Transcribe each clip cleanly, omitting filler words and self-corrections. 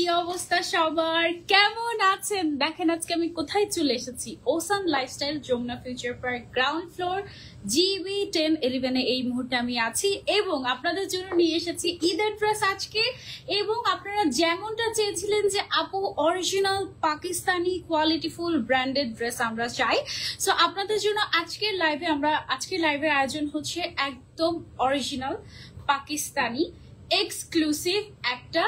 কি অবস্থা সবার, কেমন আছেন? দেখেন আজকে আমি কোথায় চলে এসেছি, Ocean lifestyle Jamuna future park ground floor GB 1011 এই মুহূর্তে আমি আছি এবং আপনাদের জন্য নিয়ে এসেছি ঈদের ড্রেস আজকে। এবং আপনারা যেমনটা চেয়েছিলেন যে আপু অরিজিনাল পাকিস্তানি কোয়ালিটিফুল ব্র্যান্ডেড ড্রেস আমরা চাই, সো আপনাদের জন্য আজকের লাইভের আয়োজন হচ্ছে একদম অরিজিনাল পাকিস্তানি এক্সক্লুসিভ একটা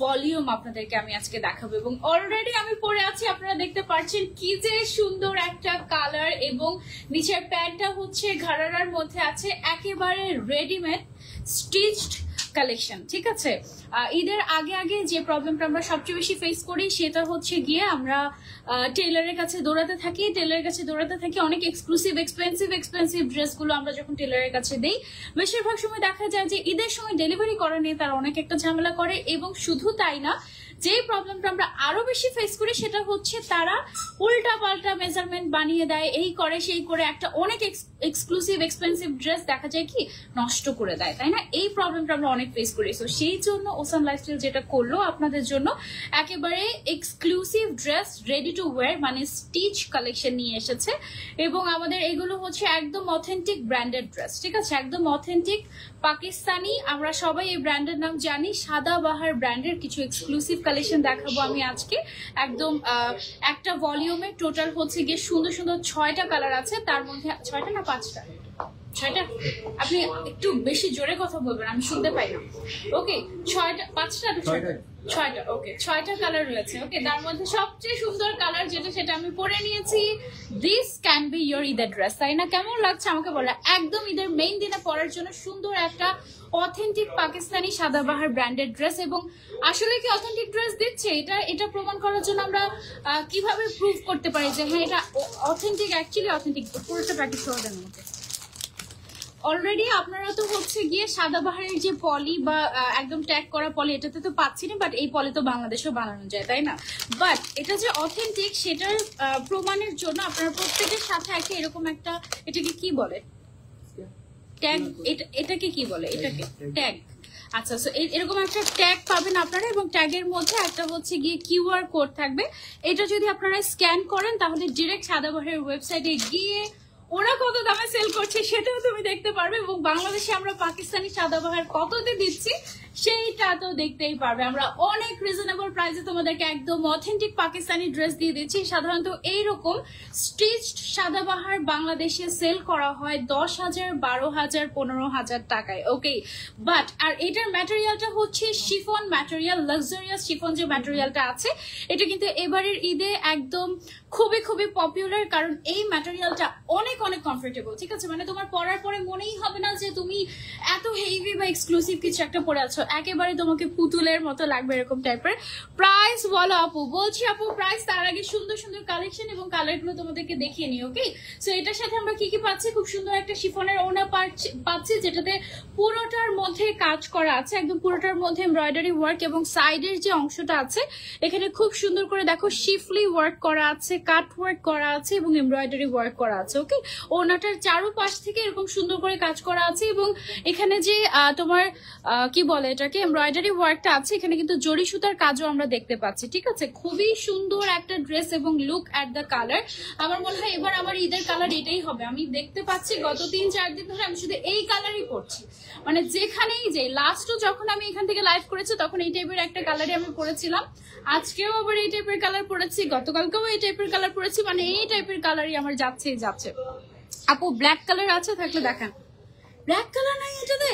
ভলিউম আপনাদেরকে আমি আজকে দেখাবো। এবং অলরেডি আমি পরে আছি, আপনারা দেখতে পাচ্ছেন কি যে সুন্দর একটা কালার এবং নিচের প্যান্টটা হচ্ছে ঘাড়ার মধ্যে আছে, একেবারে রেডিমেড স্টিচড কালেকশন। ঠিক আছে, ঈদের আগে আগে যে প্রবলেমটা আমরা সবচেয়ে বেশি ফেস করি সেটা হচ্ছে গিয়ে আমরা টেলারের কাছে দৌড়াতে থাকি অনেক এক্সপেন্সিভ ড্রেসগুলো আমরা যখন টেলারের কাছে দেই, বেশিরভাগ সময় দেখা যায় যে ঈদের সময় ডেলিভারি করা নিয়ে তারা অনেক একটা ঝামেলা করে। এবং শুধু তাই না, যে প্রবলেমটা আমরা আরো বেশি ফেস করি সেটা হচ্ছে তারা উল্টা পাল্টা মেজারমেন্ট বানিয়ে দেয়, এই করে সেই করে একটা অনেক এক্সক্লুসিভ এক্সপেন্সিভ ড্রেস দেখা যায় কি নষ্ট করে দেয়, তাই না? এই প্রবলেমটা আমরা অনেক ফেস করি। সো সেই জন্য ওসান লাইফস্টাইল যেটা করলো আপনাদের জন্য একেবারে exclusive dress ready to wire মানে স্টিচ কালেকশন নিয়ে এসেছে। এবং আমাদের এগুলো হচ্ছে একদম অথেন্টিক ব্র্যান্ডেড ড্রেস। ঠিক আছে, একদম অথেন্টিক পাকিস্তানি, আমরা সবাই এই ব্র্যান্ডের নাম জানি, সাদাবাহার ব্র্যান্ডের কিছু এক্সক্লুসিভ কালেকশন দেখাবো আমি আজকে। একদম একটা ভলিউমে টোটাল হচ্ছে গিয়ে সুন্দর সুন্দর 6টা কালার আছে, তার মধ্যে 6টা না 5টা, 6টা, আপনি একটু বেশি জোরে কথা বলবেন, আমি শুনতে পাই না। ওকে, 6টা 5টা 6টা, ওকে 6টা কালার রয়েছে। ওকে, তার মধ্যে সবচেয়ে সুন্দর কালার যেটা সেটা আমি পরে নিয়েছি। দিস ক্যান বি ইয়োর ঈদের ড্রেস, তাই না? কেমন লাগছে আমাকে বলো। একদম ঈদের মেইন দিনে পরার জন্য সুন্দর একটা authentic Pakistani Sadabahar branded dress. এবং আসলে কি অথেন্টিক ড্রেস দিচ্ছে, এটা প্রমাণ করার জন্য আমরা কিভাবে প্রুভ করতে পারি যে হ্যাঁ এটা অথেন্টিক, অ্যাকচুয়ালি অথেন্টিক? পুরোটা প্র্যাকটিস করে দেন আমাকে। অলরেডি আপনারা তো হচ্ছে গিয়ে সাদাবাহারের যে পলি বা একদম ট্যাগ করা পলি, এটাতে তো পাচ্ছি না, বাট এই পলি তো বাংলাদেশেও বানানো যায়, তাই না? বাট এটা যে অথেন্টিক সেটার প্রমাণের জন্য আপনারা প্রত্যেকের সাথে একটা এরকম একটা, এটাকে কি বলে, ট্যাগ, এটাকে কি বলে, এটাকে ট্যাগ। আচ্ছা, সো এরকম একটা ট্যাগ পাবেন আপনারা এবং ট্যাগের মধ্যে একটা হচ্ছে গিয়ে কিউআর কোড থাকবে। এটা যদি আপনারা স্ক্যান করেন তাহলে ডিরেক্ট সাদাবাহারের ওয়েবসাইটে গিয়ে ওরা কত দামে সেল করছে সেটাও তুমি দেখতে পারবে। এবং বাংলাদেশে আমরা পাকিস্তানি সাদাবাহার কততে দিচ্ছি সেইটা তো দেখতেই পারবে। আমরা অনেক রিজনেবল প্রাইসে তোমাদেরকে একদম অথেন্টিক পাকিস্তানি ড্রেস দিয়ে দিচ্ছি। সাধারণত এইরকম স্টিচড সাদাবাহার বাংলাদেশে সেল করা হয় 10,000, 12,000, 15,000 টাকায়। ওকে, বাট আর এটার ম্যাটেরিয়ালটা হচ্ছে শিফন ম্যাটেরিয়াল, লাক্সারিয়াস শিফন যে ম্যাটেরিয়ালটা আছে, এটা কিন্তু এবারের ঈদে একদম খুবই খুবই পপুলার, কারণ এই ম্যাটেরিয়ালটা অনেক অনেক কমফোর্টেবল। ঠিক আছে, মানে তোমার পরার পরে মনেই হবে না যে তুমি এত হেভি বা এক্সক্লুসিভ কিছু একটা পরে আছো, একেবারে তোমাকে পুতুলের মতো লাগবে এরকম টাইপের। প্রাইস বলো আপু? বলছি আপু প্রাইস, তার আগে সুন্দর সুন্দর কালেকশন এবং কালারগুলো তোমাদেরকে দেখিয়ে নিই। ওকে, সো এটার সাথে আমরা কি কি পাচ্ছি, খুব সুন্দর একটা শিফনের ওড়না পাচ্ছি যেটাতে পুরোটার মধ্যে কাজ করা আছে, একদম পুরোটার মধ্যে এমব্রয়ডারি ওয়ার্ক এবং সাইডের যে অংশটা আছে এখানে খুব সুন্দর করে দেখো শিফলি ওয়ার্ক করা আছে, কাট ওয়ার্ক করা আছে এবং এমব্রয়ডারি ওয়ার্ক করা আছে। ওকে, ওড়নাটার চারপাশ থেকে এরকম সুন্দর করে কাজ করা আছে এবং এখানে যে তোমার কি বলে এটাকে এমব্রয়ডারি ওয়ার্কটা আছে, এখানে কিন্তু জরি সুতার কাজও আমরা দেখতে পাচ্ছি। ঠিক আছে, খুবই সুন্দর একটা ড্রেস এবং লুক অ্যাট দ্য কালার। আমার মনে হয় এবার আমার ঈদের কালার এটাই হবে। আমি দেখতে পাচ্ছি গত 3-4 দিন ধরে আমি শুধু এই কালারই পরছি, মানে যেখানেই যে লাস্টও যখন আমি এখান থেকে লাইভ করেছি তখন এই টাইপের একটা কালারই আমি পরেছিলাম, আজকেও আবার এই টাইপের কালার পরেছি, গতকালকেও এই টাইপের কালার পরেছি, মানে এই টাইপের কালারই আমার যাচ্ছে। আপু ব্ল্যাক কালার আছে থাকলে দেখান। ব্ল্যাক কালার নাই এটাতে,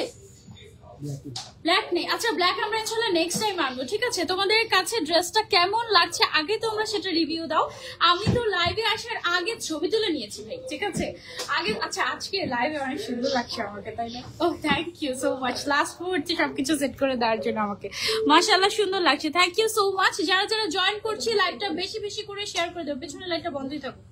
ব্ল্যাক নেই। আচ্ছা, ব্ল্যাক আমরা ইনশাআল্লাহ নেক্সট টাইম আনবো। ঠিক আছে, তোমাদের কাছে ড্রেসটা কেমন লাগছে আগে তোমরা সেটা রিভিউ দাও। আমি তো লাইভে আসার আগে ছবি তুলে নিয়েছি ভাই, ঠিক আছে আগে। আচ্ছা, আজকে লাইভে অনেক সুন্দর লাগছে আমাকে, তাই না? Oh thank you so much, last মুহূর্তে সবকিছু সেট করে দেওয়ার জন্য আমাকে মাশাআল্লাহ সুন্দর লাগছে। Thank you so much. যারা যারা জয়েন করছি লাইভটা বেশি বেশি করে শেয়ার করে দেবো। পেছনের লাইটটা বন্ধই থাকুক,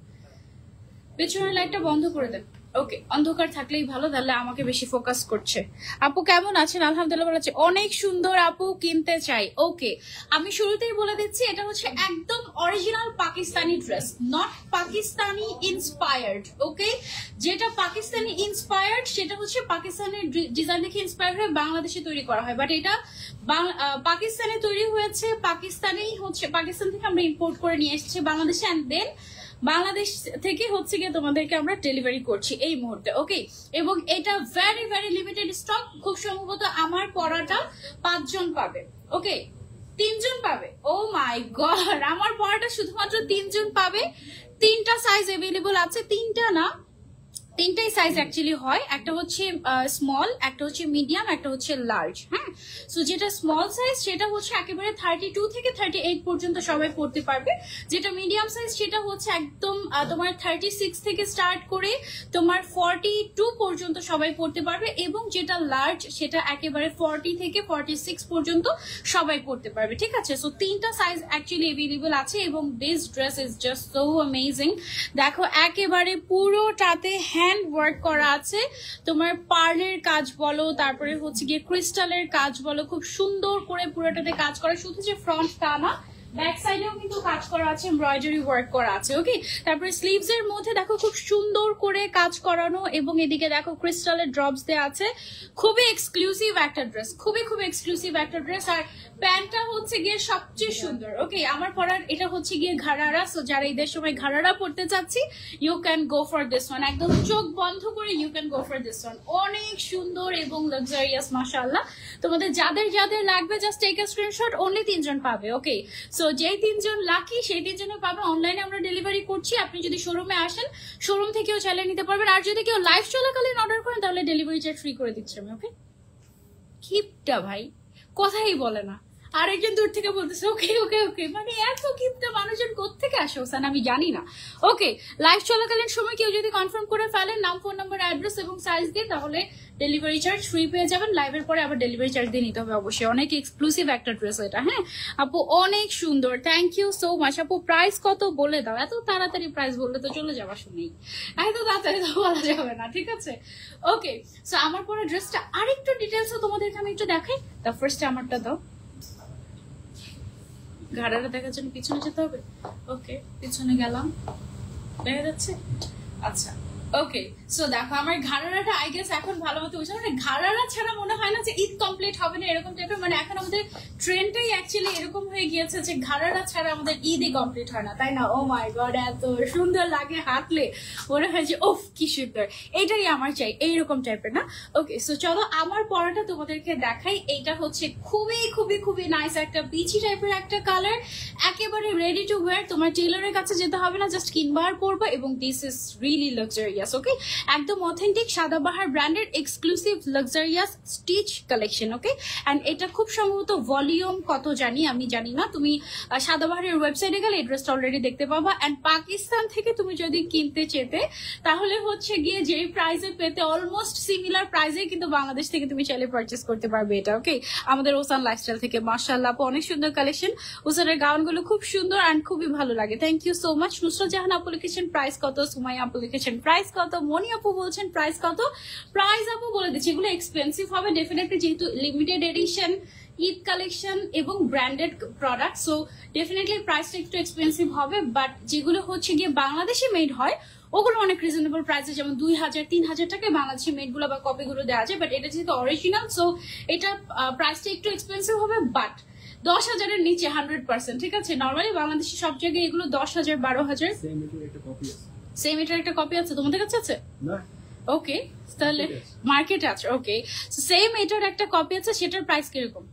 পেছনের লাইটটা বন্ধ করে দেন। ওকে, অন্ধকার থাকলেই ভালো, তাহলে আমাকে বেশি ফোকাস করছে। আপু কেমন আছেন? আলহামদুলিল্লাহ ভালো আছি। অনেক সুন্দর আপু, কিনতে চাই। ওকে, আমি শুরুতেই বলে দিচ্ছি এটা হচ্ছে একদম original Pakistani dress, not Pakistani inspired. Okay, যেটা পাকিস্তানি ইন্সপায়ার্ড সেটা হচ্ছে পাকিস্তানি ডিজাইন দেখে ইন্সপায়ার্ড হয়ে বাংলাদেশে তৈরি করা হয়, বাট এটা পাকিস্তানে তৈরি হয়েছে, পাকিস্তানেই হচ্ছে, পাকিস্তান থেকে আমরা ইম্পোর্ট করে নিয়ে এসেছি বাংলাদেশে, অ্যান্ড দেন বাংলাদেশ থেকে হচ্ছে গিয়ে তোমাদেরকে আমরা ডেলিভারি করছি এই মুহূর্তে। ওকে, এবং এটা ভেরি ভেরি লিমিটেড স্টক। খুব সম্ভবত আমার পড়াটা 5 জন পাবে। ওকে, 3 জন পাবে। ও মাই গড, আমার পড়াটা শুধুমাত্র 3 জন পাবে। 3টা সাইজ অ্যাভেলেবল আছে, 3টা না, 3টাই সাইজ অ্যাকচুয়ালি হয়। একটা হচ্ছে স্মল, একটা হচ্ছে মিডিয়াম, একটা হচ্ছে লার্জ। হ্যাঁ, সো যেটা স্মল সাইজ সেটা হচ্ছে একেবারে 32 থেকে 38 পর্যন্ত সবাই পড়তে পারবে। যেটা মিডিয়াম সাইজ সেটা হচ্ছে একদম তোমার 36 থেকে স্টার্ট করে তোমার 42 পর্যন্ত সবাই পড়তে পারবে, এবং যেটা লার্জ সেটা একেবারে 40 থেকে 46 পর্যন্ত সবাই পড়তে পারবে। ঠিক আছে, সো 3টা সাইজ অ্যাকচুয়ালি অ্যাভেলেবল আছে, এবং this dress is just so amazing. দেখো একেবারে পুরোটাতে হ্যান্ড ওয়ার্ক করা আছে, তোমার পার্লের কাজ বলো, তারপরে হচ্ছে গিয়ে ক্রিস্টালের কাজ বলো, খুব সুন্দর করে পুরোটাতে কাজ করা। শুধু যে ফ্রন্ট তা না, ব্যাক সাইডেও কিন্তু কাজ করা আছে, এমব্রয়ডারি ওয়ার্ক করা আছে। ওকে, তারপরে স্লিভস এর মধ্যে দেখো খুব সুন্দর করে কাজ করানো, এবং এদিকে দেখো ক্রিস্টালের ড্রপস দেওয়া আছে। খুবই এক্সক্লুসিভ একটা ড্রেস, খুবই এক্সক্লুসিভ একটা ড্রেস। আর প্যান্টটা হচ্ছে গিয়ে সবচেয়ে সুন্দর। ওকে, আমার পরার এটা হচ্ছে গিয়ে ঘাড়ারা, সো যারা ঈদের সময় ঘাড়ারা পড়তে চাচ্ছি, you can go for this one. একদম চোখ বন্ধ করে you can go for this one. অনেক সুন্দর এবং লাক্সারিয়াস, মাশাআল্লাহ। তোমাদের যাদের যাদের লাগবে just take a screenshot, only 3 জন পাবে। ওকে, সো যেই 3 জন লাকি সেই 3 জনও পাবে। অনলাইনে আমরা ডেলিভারি করছি, আপনি যদি শোরুমে আসেন শোরুম থেকেও চাইলে নিতে পারবেন, আর যদি কেউ লাইভ চলাকালীন অর্ডার করেন তাহলে ডেলিভারি চার্জ ফ্রি করে দিচ্ছি আমি। ওকে, কিপটা ভাই কথাই বলে না, আরেকজন দূর থেকে বলতেছে ওকে ওকে ওকে, মানে এত কিপটা মানুষজন কোত্থেকে আসে ওসান আমি জানি না। ওকে, লাইভ চলাকালীন সময় কেউ যদি কনফার্ম করে ফেলেন নাম, ফোন নাম্বার, অ্যাড্রেস এবং সাইজ দিয়ে, তাহলে ডেলিভারি চার্জ ফ্রি পেয়ে যাবেন। লাইভের পরে আবার ডেলিভারি চার্জ দিয়ে নিতে হবে অবশ্যই। অনেক এক্সক্লুসিভ একটা ড্রেস এটা। হ্যাঁ আপু, অনেক সুন্দর, থ্যাংক ইউ সো মাচ। আপু প্রাইস কত বলে দাও, এত তাড়াতাড়ি প্রাইস বললে তো চলে যাওয়া শুনেই, এত তাড়াতাড়ি তো বলা যাবে না। ঠিক আছে, ওকে, সো আমার পরে ড্রেসটা আরেকটু ডিটেলসও তোমাদেরকে আমি একটু দেখাই। তা ফার্স্টে আমারটা দাও, ঘাড়াটা দেখার জন্য পিছনে যেতে হবে। ওকে, পিছনে গেলাম, দেখা যাচ্ছে? আচ্ছা, ওকে, সো দেখো আমার ঘাড়ারাটা আই গেস এখন ভালো মতো বুঝছো। মানে ঘাড়ারা ছাড়া মনে হয় না যে ঈদ কমপ্লিট হবে না, এরকম টাইপের। মানে এখন আমাদের ট্রেন্ডটাই অ্যাকচুয়ালি এরকম হয়ে গিয়েছে যে ঘাড়ারা ছাড়া আমাদের ঈদই কমপ্লিট হয় না, তাই না? ও মাই গড, এত সুন্দর লাগে হাঁটলে, মনে হয় যে ওফ কি সুন্দর, এইটাই আমার চাই, এইরকম টাইপের না? ওকে, সো চলো আমার পরাটা তোমাদেরকে দেখাই। এইটা হচ্ছে খুবই নাইস একটা পিচি টাইপের একটা কালার, একেবারে রেডি টু ওয়্যার। তোমার টেইলরের কাছে যেতে হবে না, জাস্ট কিনবা আর পরবা, এবং this is really luxurious. Okay, একদম অথেন্টিক সাদাবাহার ব্র্যান্ডের exclusive luxurious stitch collection. Okay, and এটা খুব সম্ভবত ভলিউম কত জানি আমি জানি না, তুমি সাদাবাহারের ওয়েবসাইটে গেলে এই ড্রেসটা অলরেডি দেখতে পাবা। এন্ড পাকিস্তান থেকে তুমি যদি কিনতে চেতে তাহলে হচ্ছে গিয়ে যেই প্রাইসে পেতে অলমোস্ট সিমিলার প্রাইসে কিন্তু বাংলাদেশ থেকে তুমি চাইলে পারচেস করতে পারবে এটা। ওকে, আমাদের ওসান লাইফস্টাইল থেকে। মাশাআল্লাহ আপু, অনেক সুন্দর কালেকশন। ওসানের গাউনগুলো খুব সুন্দর এন্ড খুবই ভালো লাগে। Thank you so much. Nusrat Jahan আপু লিখেছেন প্রাইস কত, সুমাইয়া আপু লিখেছেন প্রাইস কত, মনি আপু বলছেন প্রাইস কত। প্রাইস আপু বলে দিচ্ছি, এগুলো এক্সপেন্সিভ হবে ডেফিনেটলি, যেহেতু লিমিটেড এডিশন ঈদ কালেকশন এবং ব্র্যান্ডেড প্রোডাক্ট, সো ডেফিনেটলি প্রাইসটা একটু এক্সপেন্সিভ হবে। বাট যেগুলো হচ্ছে গিয়ে বাংলাদেশে মেড হয় ওগুলো অনেক রিজনেবল প্রাইসে, যেমন 2000-3000 টাকায় বাংলাদেশি মেড গুলো বা কপি গুলো দেওয়া যায়। বাট এটা যেহেতু অরিজিনাল, সো এটা প্রাইসটা একটু এক্সপেন্সিভ হবে, বাট 10,000-এর নিচে 100%। ঠিক আছে, নর্মালি বাংলাদেশি সব জায়গায় এগুলো 10,000, 12,000। সেম এটার একটা কপি আছে তোমাদের কাছে? আছে না? ওকে, তাহলে মার্কেটে আছে। ওকে, সেম এটার একটা কপি আছে, সেটার প্রাইস কিরকম?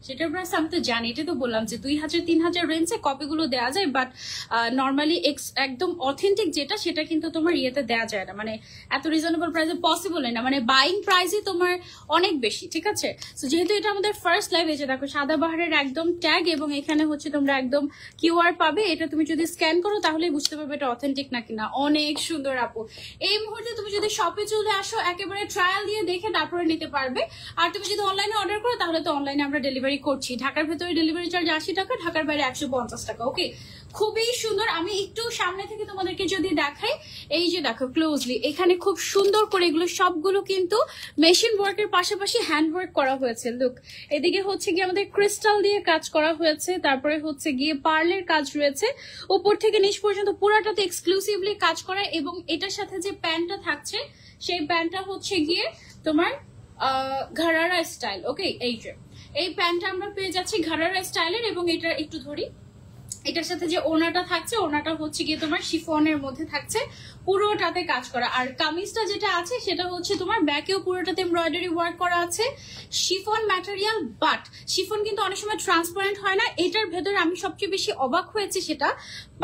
সেটার প্রাইস আমি তো জানি, এটা তো বললাম যে 2000-3000 রেঞ্জে কপিগুলো দেওয়া যায়, বাট নর্মালি একদম অথেন্টিক যেটা সেটা কিন্তু তোমার ইয়েতে দেওয়া যায় না, মানে এত রিজনেবল প্রাইসে পসিবল না, মানে বাইং প্রাইসই তোমার অনেক বেশি। ঠিক আছে, তো যেহেতু এটা আমাদের ফার্স্ট লাইভ, এসে দেখো সাদাবাহারের একদম ট্যাগ, এবং এখানে হচ্ছে তোমরা একদম কিউআর পাবে। এটা তুমি যদি স্ক্যান করো তাহলেই বুঝতে পারবে এটা অথেন্টিক নাকি না। অনেক সুন্দর আপু, এই মুহূর্তে তুমি যদি শপে চলে আসো একেবারে ট্রায়াল দিয়ে দেখে তারপরে নিতে পারবে। আর তুমি যদি অনলাইনে অর্ডার করো তাহলে তো অনলাইনে আমরা ডেলিভারি ডেলিভারি করছি। ঢাকার ভেতরে ডেলিভারি চার্জ 80 টাকা, ঢাকার বাইরে 150 টাকা। ওকে, খুবই সুন্দর। আমি একটু সামনে থেকে তোমাদেরকে যদি দেখাই, এই যে দেখো ক্লোজলি, এখানে খুব সুন্দর করে এগুলো সবগুলো কিন্তু মেশিন ওয়ার্কের পাশাপাশি হ্যান্ড ওয়ার্ক করা হয়েছে। লুক, এদিকে হচ্ছে গিয়ে আমাদের ক্রিস্টাল দিয়ে কাজ করা হয়েছে, তারপরে হচ্ছে গিয়ে পার্লের কাজ রয়েছে, উপর থেকে নিচ পর্যন্ত পুরাটাতে এক্সক্লুসিভলি কাজ করা। এবং এটার সাথে যে প্যান্টটা থাকছে, সেই প্যান্টটা হচ্ছে গিয়ে তোমার ঘারারা স্টাইল। ওকে, এই প্যান্টটা আমরা পেয়ে যাচ্ছি ঘারারা স্টাইলের। এবং এটা একটু ধরি, এটার সাথে যে ওনাটা থাকছে, ওনাটা হচ্ছে গিয়ে তোমার শিফনের মধ্যে থাকছে, পুরোটাতে কাজ করা। আর কামিজটা যেটা আছে সেটা হচ্ছে তোমার ব্যাকেও পুরোটাতে এমব্রয়ডারি ওয়ার্ক করা আছে, শিফন ম্যাটেরিয়াল। বাট শিফন কিন্তু অনেক সময় ট্রান্সপারেন্ট হয় না। এটার ভেতরে আমি সবচেয়ে বেশি অবাক হয়েছি সেটা,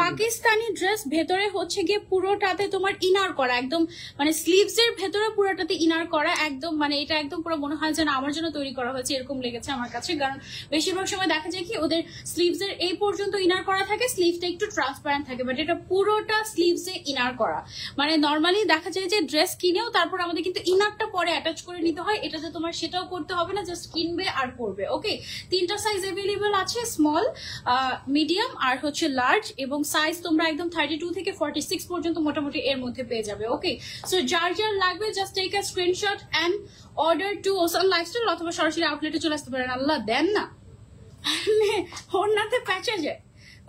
পাকিস্তানি ড্রেস ভেতরে হচ্ছে গিয়ে পুরোটাতে তোমার ইনার করা, একদম মানে স্লিভস এর ভেতরে পুরোটাতে ইনার করা, একদম মানে এটা একদম পুরো মনে হয় যেন আমার জন্য তৈরি করা হয়েছে, এরকম লেগেছে আমার কাছে। কারণ বেশিরভাগ সময় দেখা যায় কি ওদের স্লিভস এর এই পর্যন্ত ইনার করা থাকে, স্লিভটা একটু ট্রান্সপারেন্ট থাকে, বাট এটা পুরোটা স্লিভস এ ইনার করা। মানে নর্মালি দেখা যায় যে ড্রেস কিনেও তারপর আমাদের কিন্তু ইনারটা পরে অ্যাটাচ করে নিতে হয়, এটাতে তোমার সেটাও করতে হবে না, জাস্ট কিনবে আর পরবে। ওকে, 3টা সাইজ অ্যাভেলেবল আছে, স্মল, মিডিয়াম আর হচ্ছে লার্জ। এবং সাইজ তোমরা একদম 32 থেকে 46 পর্যন্ত মোটামুটি এর মধ্যে পেয়ে যাবে। ওকে, সো যার যার লাগবে just take a screenshot and order to Ocean lifestyle, অথবা সরাসরি আউটলেটে চলে আসতে পারেন। আল্লাহ দেন না, ওনাতে প্যাচা যায়।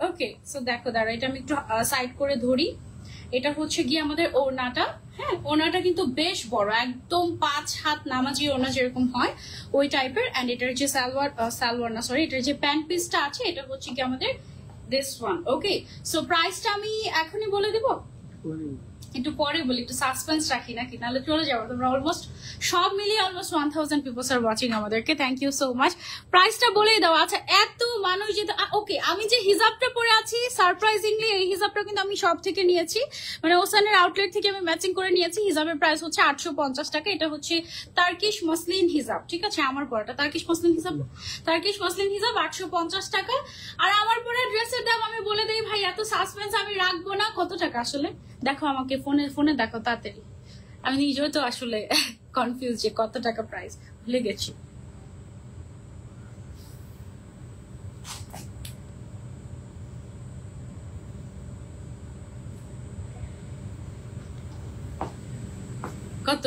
ওকে, সো দেখো দাঁড়া, এটা আমি একটু সাইড করে ধরি। এটা হচ্ছে গিয়ে আমাদের ওড়নাটা। হ্যাঁ, ওড়নাটা কিন্তু বেশ বড়, একদম 5 হাত নামাজি ওড়না যেরকম হয় ওই টাইপের। এন্ড এটার যে সালোয়ার না সরি, এটার যে প্যান্ট পিসটা আছে, এটা হচ্ছে কি আমাদের দিস ওয়ান। ওকে, সো প্রাইসটা আমি এখনই বলে দিব, একটু পরে বলি, একটু সাসপেন্স রাখি নাকি, নাহলে চলে যাবো। তোমরা অলমোস্ট সব মিলিয়ে অলমোস্ট 1000 পিপলস আর ওয়াচিং আমাদেরকে। Thank you so much. প্রাইসটা বলেই দাও। আচ্ছা, এত মানুষ যেতে, ওকে, আমি যে হিজাবটা পরে আছি, সারপ্রাইজিংলি এই হিজাবটা কিন্তু আমি সব থেকে নিয়েছি, মানে ওসানের আউটলেট থেকে আমি ম্যাচিং করে নিয়েছি। হিজাবের প্রাইস হচ্ছে 850 টাকা। এটা হচ্ছে তার্কিশ মসলিন হিজাব, ঠিক আছে? আমার পরাটা তার্কিশ মসলিন হিজাব, তার্কিশ মসলিন হিজাব 850 টাকা। আর আমার পরে ড্রেসের দাম আমি বলে দিই ভাই, এত সাসপেন্স আমি রাখবো না। কত টাকা আসলে দেখো, আমাকে ফোনে দেখো তাড়াতাড়ি, আমি নিজেও তো আসলে কনফিউজ যে কত টাকা প্রাইস, ভুলে গেছি। কত?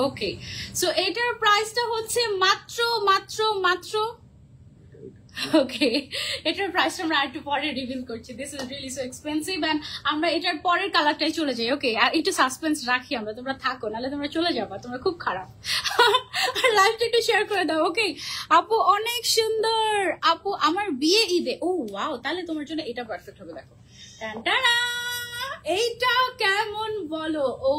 ওকে, সো এটার প্রাইসটা হচ্ছে মাত্র মাত্র মাত্র ওকে, এটার প্রাইসটা আমরা একটু পরে রিভিল করছি। This is really so expensive. And আমরা এটার পরের কালারটাই চলে যাই। ওকে, আর একটু সাসপেন্স রাখি আমরা, তোমরা থাকো, নাহলে তোমরা চলে যাবা, তোমরা খুব খারাপ। আর লাইভটা একটু শেয়ার করে দাও। ওকে আপু, অনেক সুন্দর আপু, আমার বিয়ে ঈদে। ও ওয়াও, তাহলে তোমার জন্য এটা পারফেক্ট হবে। দেখো, টানটানা, এইটা কেমন বলো? ও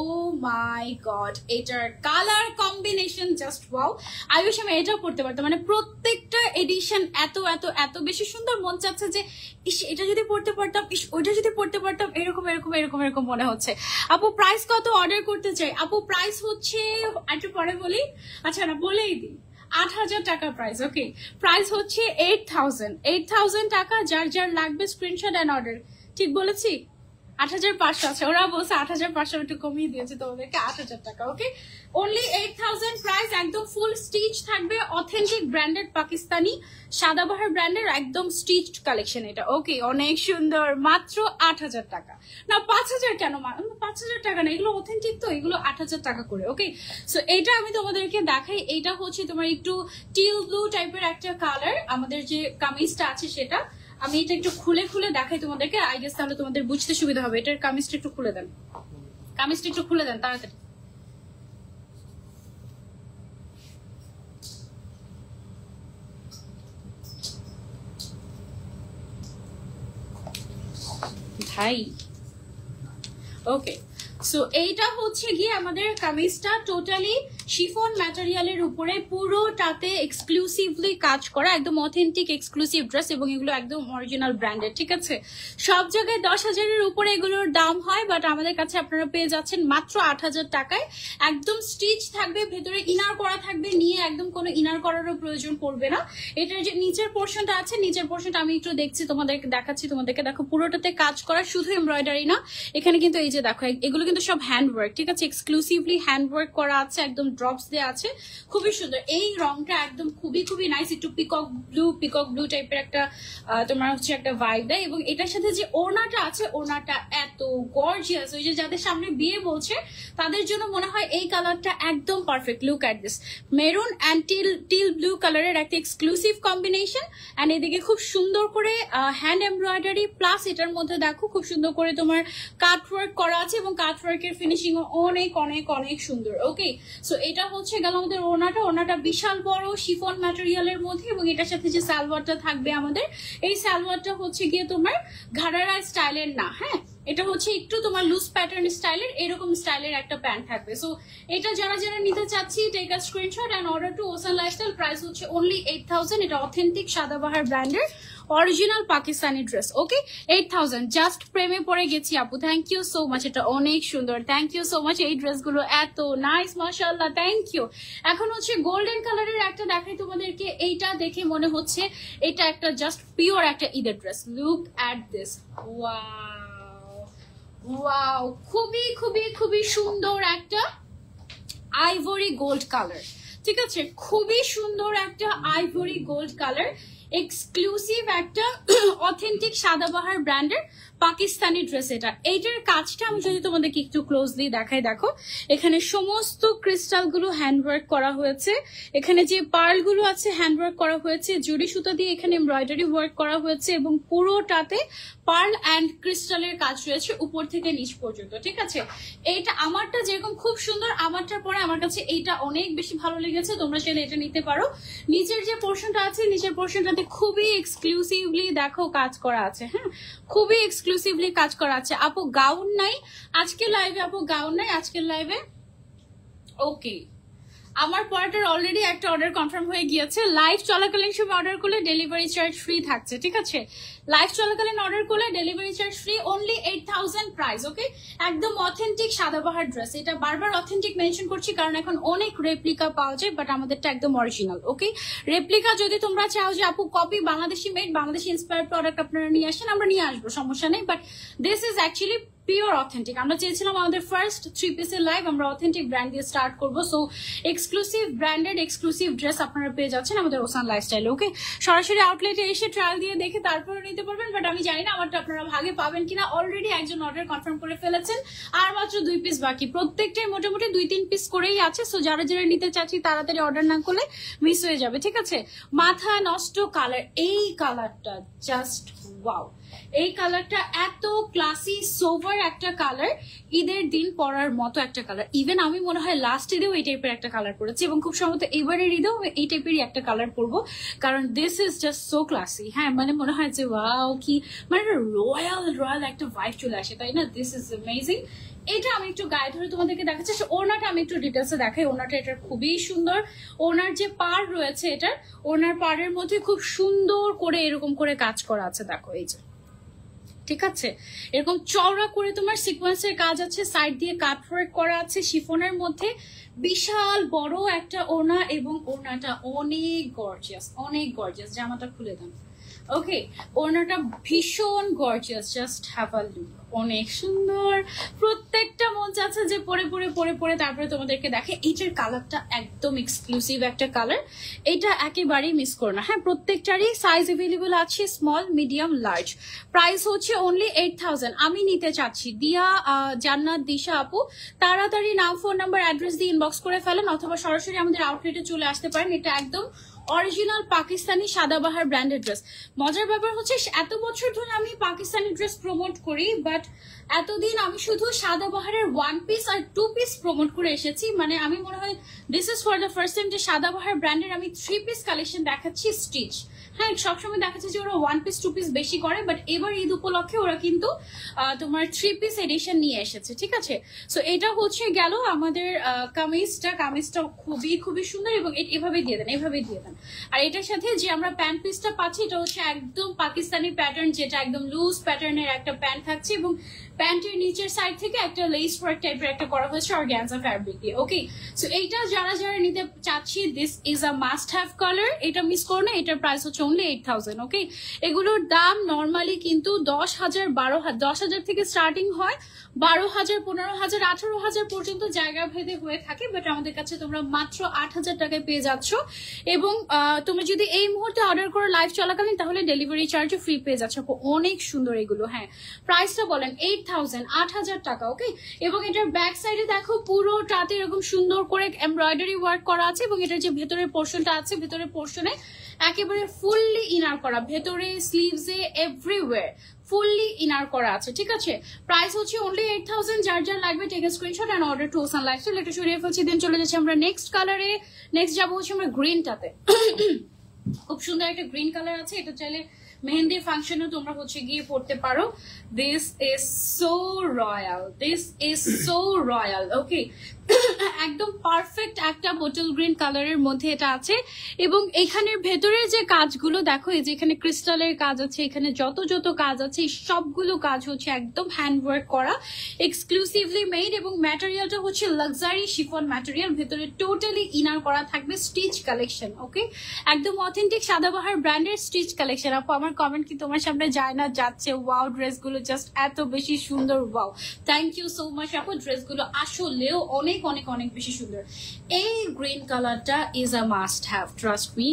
মাই গড, এটার কালার কম্বিনেশন জাস্ট ওয়াও। আমি বেশ আমি এটাও পড়তে পারতাম, মানে প্রত্যেকটা এডিশন এত এত এত বেশি সুন্দর। মন চাচ্ছে যে ইস, এটা যদি পড়তে পারতাম, ইস ওইটা যদি পড়তে পারতাম, এরকম এরকম এরকম এরকম মনে হচ্ছে। আপু প্রাইস কত? অর্ডার করতে চাই। আপু প্রাইস হচ্ছে, একটু পরে বলি, আচ্ছা না বলেই দিই, 8000 টাকা প্রাইস। ওকে, প্রাইস হচ্ছে 8000 টাকা। যার যার লাগবে স্ক্রিনশট এন্ড অর্ডার। ঠিক বলেছি? 8500 আছে, ওরা বলছে 8500, একটু কমিয়ে দিয়েছে তোমাদেরকে 8000 টাকা। ওকে, অনলি 8000 প্রাইস। একদম ফুল স্টিচ থাকবে, অথেন্টিক ব্র্যান্ডেড পাকিস্তানি সাদাবাহার ব্র্যান্ডের একদম স্টিচড কালেকশন এটা। ওকে, অনেক সুন্দর, মাত্র 8000 টাকা। না 5000 কেন? 5000 টাকা না, এগুলো অথেন্টিক তো, এগুলো 8000 টাকা করে। ওকে, সো এইটা আমি তোমাদেরকে দেখাই। এইটা হচ্ছে তোমার একটু টিল ব্লু টাইপের একটা কালার। আমাদের যে কামিজটা আছে সেটা আমি এটা একটু খুলে খুলে দেখাই তোমাদেরকে, আই গেস তাহলে তোমাদের বুঝতে সুবিধা হবে। এটার কামিজটা একটু খুলে দেন, কামিজটা একটু খুলে দেন তাড়াতাড়ি। ভাই ওকে, সো এইটা হচ্ছে গিয়ে আমাদের কামিজটা টোটালি শিফন ম্যাটেরিয়ালের উপরে পুরোটাতে এক্সক্লুসিভলি কাজ করা, একদম অথেন্টিক এক্সক্লুসিভ ড্রেস, এবং এগুলো একদম অরিজিনাল ব্র্যান্ডেড। ঠিক আছে, সব জায়গায় 10,000-এর উপরে এগুলোর দাম হয়, বাট আমাদের কাছে আপনারা পেয়ে যাচ্ছেন মাত্র 8000 টাকায়। একদম স্টিচ থাকবে, ভেতরে ইনার করা থাকবে, নিয়ে একদম কোনো ইনার করারও প্রয়োজন পড়বে না। এটার যে নিচের পোর্শনটা আছে, নিচের পোর্শনটা আমি একটু দেখছি, তোমাদেরকে দেখাচ্ছি। তোমাদেরকে দেখো, পুরোটাতে কাজ করা, শুধু এমব্রয়ডারি না, এখানে কিন্তু এই যে দেখো, এগুলো কিন্তু সব হ্যান্ড ওয়ার্ক। ঠিক আছে, এক্সক্লুসিভলি হ্যান্ড ওয়ার্ক করা আছে, একদম ড্রপস দেওয়া আছে, খুবই সুন্দর। এই রংটা একদম খুবই খুবই নাইস, একটু পিকক ব্লু টাইপের একটা তোমার হচ্ছে একটা ভাইব দেয়। এবং এটার সাথে যে ওড়নাটা আছে, ওড়নাটা এত গর্জিয়াস, ওই যে যাদের সামনে বিয়ে বলছে তাদের জন্য মনে হয় এই কালারটা একদম perfect. Look at this, maroon and teal blue কালারের একটা এক্সক্লুসিভ কম্বিনেশন। অ্যান্ড এদিকে খুব সুন্দর করে হ্যান্ড এমব্রয়ডারি, প্লাস এটার মধ্যে দেখো খুব সুন্দর করে তোমার কাট ওয়ার্ক করা আছে, এবং কাট ওয়ার্কের ফিনিশিং অনেক অনেক অনেক সুন্দর। ওকে, সো এটা হচ্ছে গেল আমাদের ওড়নাটা বিশাল বড় শিফন ম্যাটেরিয়ালের মধ্যে, এবং এটার সাথে যে সালোয়ারটা থাকবে আমাদের, এই সালোয়ারটা হচ্ছে গিয়ে তোমার ঘাড়ারা স্টাইলের না, হ্যাঁ, এটা হচ্ছে একটু তোমার লুজ প্যাটার্ন স্টাইলের, এরকম স্টাইলের একটা প্যান্ট থাকবে। সো এটা যারা যারা নিতে চাচ্ছি, take a screenshot and order to Ocean lifestyle. Price হচ্ছে অনলি 8000। এটা অথেন্টিক সাদাবাহার ব্র্যান্ডের original Pakistani dress. Okay, 8000। Just প্রেমে পড়ে গেছি আপু, থ্যাংক ইউ সো মাচ, এটা অনেক সুন্দর, থ্যাংক ইউ সো মাচ। এই ড্রেসগুলো এত নাইস, মাশাআল্লাহ, থ্যাংক ইউ। এখন হচ্ছে গোল্ডেন কালারের একটা দেখাই তোমাদেরকে, এইটা দেখে মনে হচ্ছে এটা একটা জাস্ট পিওর একটা ঈদের dress. Look at this, wow, খুবই খুবই খুবই সুন্দর একটা আইভরি গোল্ড কালার, ঠিক আছে, খুবই সুন্দর একটা আইভরি গোল্ড কালার, এক্সক্লুসিভ একটা অথেন্টিক সাদাবাহার ব্র্যান্ডের পাকিস্তানি ড্রেস। এইটার কাজটা আমি যদি তোমাদেরকে একটু ক্লোজলি দেখাই, দেখো এখানে সমস্ত ক্রিস্টাল গুলো হ্যান্ডওয়ার্ক করা হয়েছে, এখানে যে পার্ল গুলো আছে হ্যান্ডওয়ার্ক করা হয়েছে, জুড়ি সুতা দিয়ে এখানে এমব্রয়ডারি ওয়ার্ক করা হয়েছে, এবং পুরোটাতে পার্ল অ্যান্ড ক্রিস্টালের কাজ রয়েছে উপর থেকে নিচ পর্যন্ত, ঠিক আছে। এইটা আমারটা যেরকম খুব সুন্দর, আমারটার পরে আমার কাছে এইটা অনেক বেশি ভালো লেগেছে, তোমরা চাইলে এটা নিতে পারো। নিচের যে পোর্শনটা আছে, নিচের পোর্শনটাতে খুবই এক্সক্লুসিভলি দেখো কাজ করা আছে, হ্যাঁ, খুবই এক্সক্লুসিভলি কাজ করা আছে। আপু গাউন নাই আজকে লাইভে, আপু গাউন নাই আজকের লাইভে। ওকে, আমার পরাটার অলরেডি একটা অর্ডার কনফার্ম হয়ে গিয়েছে। লাইভ চলাকালীন সময় অর্ডার করলে ডেলিভারি চার্জ ফ্রি থাকছে, ঠিক আছে। লাইভ চলাকালীন অর্ডার করলে delivery charge free, only 8000 price. Okay, একদম অথেন্টিক সাদাবাহার ড্রেস। এটা বারবার অথেন্টিক মেনশন করছি কারণ এখন অনেক রেপ্লিকা পাওয়া যায়, বাট আমাদেরটা একদম অরিজিনাল। ওকে, রেপ্লিকা যদি তোমরা চাও যে আপু copy Bangladeshi made, Bangladeshi inspired product আপনারা নিয়ে আসেন, আমরা নিয়ে আসবো, সমস্যা নেই, but this is actually pure authentic. আমরা চেয়েছিলাম আমাদের ফার্স্ট 3 পিসের লাইভ আমরা অথেন্টিক ব্র্যান্ড দিয়ে স্টার্ট করবো। So exclusive branded exclusive dress আপনারা পেয়ে যাচ্ছেন আমাদের ওসান লাইফস্টাইল। ওকে, সরাসরি আউটলেটে এসে ট্রায়াল দিয়ে দেখে তারপরে নিতে পারবেন, বাট আমি জানি না আমারটা আপনারা ভাগে পাবেন কিনা। অলরেডি একজন অর্ডার কনফার্ম করে ফেলেছেন, আর মাত্র 2 পিস বাকি, প্রত্যেকটাই মোটামুটি 2-3 পিস করেই আছে। সো যারা যারা নিতে চাচ্ছি তাড়াতাড়ি অর্ডার না করলে মিস হয়ে যাবে, ঠিক আছে। মাথা নষ্ট কালার, এই কালারটা জাস্ট ওয়াও, এই কালারটা এত ক্লাসি সোভার একটা কালার, ঈদের দিন পরার মতো একটা কালার। ইভেন আমি মনে হয় লাস্ট ঈদেও এই টাইপের একটা কালার পরেছি, এবং খুব সম্ভবত এবারের ঈদেও এই টাইপেরই একটা কালার পরবো, কারণ this is just so classy. হ্যাঁ, মানে মনে হয় যে ওয়াও, কি মানে রয়্যাল একটা ভাইব চলে আসে, তাই না। This is amazing. এটা আমি একটু গায়ে ধরে তোমাদেরকে দেখাচ্ছি। ওনাটা আমি একটু ডিটেলসে দেখাই। ওনাটা এটার খুবই সুন্দর, ওনার যে পাড় রয়েছে, এটার ওনার পাড়ের মধ্যে খুব সুন্দর করে এরকম করে কাজ করা আছে, দেখো এই যে, ঠিক আছে, এরকম চওড়া করে তোমার সিকোয়েন্সের কাজ আছে, সাইড দিয়ে কাট ওয়ার্ক করা আছে, শিফনের মধ্যে বিশাল বড় একটা ওড়না, এবং ওড়নাটা অনেক গর্জিয়াস, অনেক গর্জিয়াস। জামাটা খুলে দেন। ওকে, ওড়নাটা ভীষণ gorgeous, just have a look, অনেক সুন্দর। প্রত্যেকটা মন চাচ্ছে যে পরে পরে পরে পরে তারপরে তোমাদেরকে দেখে। এইটার কালারটা একদম এক্সক্লুসিভ একটা কালার, এটা একেবারেই মিস করো না। হ্যাঁ, প্রত্যেকটারই সাইজ অ্যাভেলেবল আছে, স্মল, মিডিয়াম, লার্জ। প্রাইস হচ্ছে অনলি 8000। আমি নিতে চাচ্ছি, দিয়া, জান্নাত, দিশা আপু, তাড়াতাড়ি নাম, ফোন নাম্বার, অ্যাড্রেস দিয়ে ইনবক্স করে ফেলেন, অথবা সরাসরি আমাদের আউটলেটে চলে আসতে পারেন। এটা একদম original Pakistani Sadabahar branded dress. মজার ব্যাপার হচ্ছে এত বছর ধরে আমি পাকিস্তানি ড্রেস প্রমোট করি, বাট এতদিন আমি শুধু সাদাবাহারের 1 পিস আর 2 পিস প্রমোট করে এসেছি। মানে আমি মনে হয় this is for the first time যে সাদাবাহার ব্র্যান্ডের আমি 3 পিস কালেকশন দেখাচ্ছি স্টিচ। হ্যাঁ, সবসময় দেখা যাচ্ছে যে ওরা 1 পিস 2 পিস বেশি করে, বাট এবার ঈদ উপলক্ষে ওরা কিন্তু তোমার 3 পিস এডিশন নিয়ে এসেছে, ঠিক আছে। সো এটা হচ্ছে গেল আমাদের কামিজটা খুবই খুবই সুন্দর, এবং এভাবে দিয়ে দেন, এভাবে দিয়ে দেন। আর এটার সাথে যে আমরা প্যান্ট পিসটা পাচ্ছি, এটা হচ্ছে একদম পাকিস্তানি প্যাটার্ন, যেটা একদম লুজ প্যাটার্নের একটা প্যান্ট থাকছে, এবং প্যান্টের নিচের সাইড থেকে একটা লেস ওয়ার্ক টাইপের একটা করা হয়েছে অর্গানজা ফ্যাব্রিক দিয়ে। ওকে, সো এইটা যারা যারা নিতে চাচ্ছি, this is a must have colour, এটা মিস করো না। এটার প্রাইস হচ্ছে অনলি 8000। ওকে, এগুলোর দাম নর্মালি কিন্তু 10,000 12,000, 10,000 থেকে স্টার্টিং হয়, 12,000 15,000 18,000 পর্যন্ত জায়গা ভেদে হয়ে থাকে, বাট আমাদের কাছে তোমরা মাত্র 8,000 টাকায় পেয়ে যাচ্ছ। এবং তুমি যদি এই মুহূর্তে অর্ডার করো লাইভ চলাকালীন, তাহলে ডেলিভারি চার্জও ফ্রি পেয়ে যাচ্ছ। অনেক সুন্দর এগুলো। হ্যাঁ, প্রাইসটা বলেন 8,000, 8,000 টাকা। ওকে, এবং এটার ব্যাক সাইডে দেখো পুরোটাতে এরকম সুন্দর করে এমব্রয়ডারি ওয়ার্ক করা আছে, এবং এটার যে ভেতরের পোর্শনটা আছে, ভেতরের পোর্শনে একেবারে ফুললি ইনার করা, ভেতরে স্লিভসে এভরিওয়্যার ফুললি ইনার করা আছে। ঠিক আছে, প্রাইস হচ্ছে অনলি 8,000। যার যার লাগবে take a screenshot and order to Ocean lifestyle. এটা সরিয়ে ফেলছি, দেন চলে যাচ্ছি আমরা নেক্সট কালারে। নেক্সট যাবো হচ্ছে আমরা গ্রিনটাতে। খুব সুন্দর একটা গ্রিন কালার আছে, এটা চাইলে মেহেন্দি ফাংশনেও তোমরা হচ্ছে গিয়ে পড়তে পারো। This is so royal, this is so royal. Okay, একদম পারফেক্ট একটা বোটল গ্রিন কালারের মধ্যে এটা আছে, এবং এখানের ভেতরের যে কাজগুলো দেখো, এই যে এখানে ক্রিস্টালের কাজ আছে, এখানে যত যত কাজ আছে সবগুলো কাজ হচ্ছে একদম হ্যান্ডওয়ার্ক করা, এক্সক্লুসিভলি মেড, এবং ম্যাটেরিয়ালটা হচ্ছে লাক্সারি শিফন ম্যাটেরিয়াল, ভেতরে টোটালি ইনার করা থাকবে, স্টিচ কালেকশন। ওকে, একদম অথেন্টিক সাদাবাহার ব্র্যান্ডের স্টিচ কালেকশন। আপু আমার কমেন্ট কি তোমার সামনে যায় না? যাচ্ছে। ওয়াও, ড্রেসগুলো জাস্ট এত বেশি সুন্দর। Wow, thank you so much আপু, ড্রেসগুলো আসলেও অনেক অনেক অনেক বেশি সুন্দর। এই গ্রিন কালারটা is a must have, trust me.